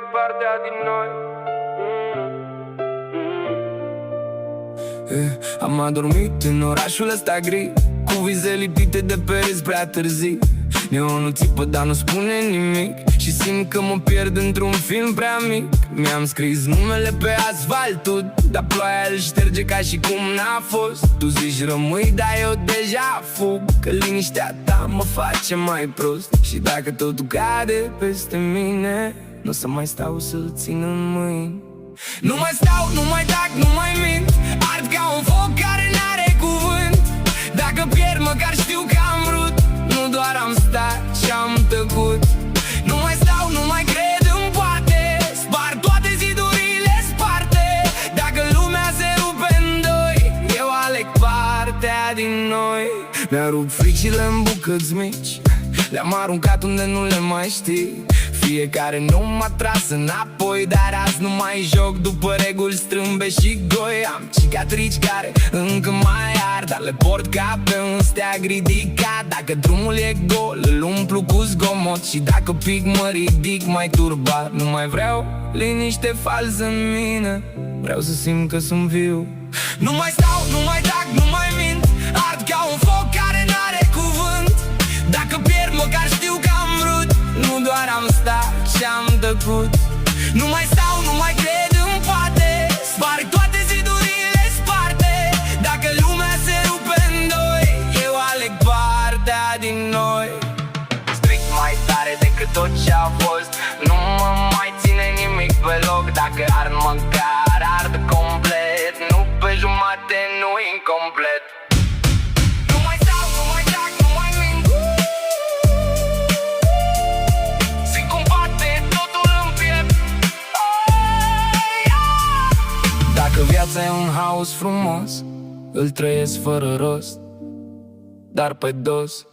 aleg partea din noi. Am adormit în orașul ăsta gri, cu vize lipite de pereți prea târzii. Neonul țipă, dar nu spune nimic, și simt că mă pierd într-un film prea mic. Mi-am scris numele pe asfaltul, dar ploaia îl șterge ca și cum n-a fost. Tu zici rămâi, dar eu deja fug, că liniștea ta mă face mai prost. Și dacă totul cade peste mine, n-o să mai stau să-l țin în mâini. Nu mai stau, nu mai tac, nu mai mint, ard ca un foc care n-are cuvânt. Dacă pierd, măcar știu că am vrut, nu doar am stat și am tăcut. Nu mai stau, nu mai cred în poate, spar toate zidurile sparte. Dacă lumea se rupe în doi, eu aleg partea din noi. Mi-a rupt fricile în bucăți mici, le-am aruncat unde nu le mai știi. Fiecare nu m-a tras înapoi, dar azi nu mai joc după reguli strâmbe și goi. Am cicatrici care încă mai ard, dar le port ca pe un steag ridicat. Dacă drumul e gol, îl umplu cu zgomot, și dacă pic mă ridic mai turbat. Nu mai vreau liniște falsă în mine, vreau să simt că sunt viu. Nu mai stau, nu mai tac, nu mai mint, ard ca un foc care n-are cuvânt. Dacă pierd, măcar știu că am vrut, nu doar am stat și am tăcut. Nu mai stau, nu mai cred în poate, sparg toate zidurile sparte. Dacă lumea se rupe în doi, eu aleg partea din noi. Strict mai tare decât tot ce-a fost, nu mă mai ține nimic pe loc. Dacă ard, măcar ard complet, nu pe jumate, nu incomplet. Dacă viața e un haos frumos, îl trăiesc fără rost, dar pe dos.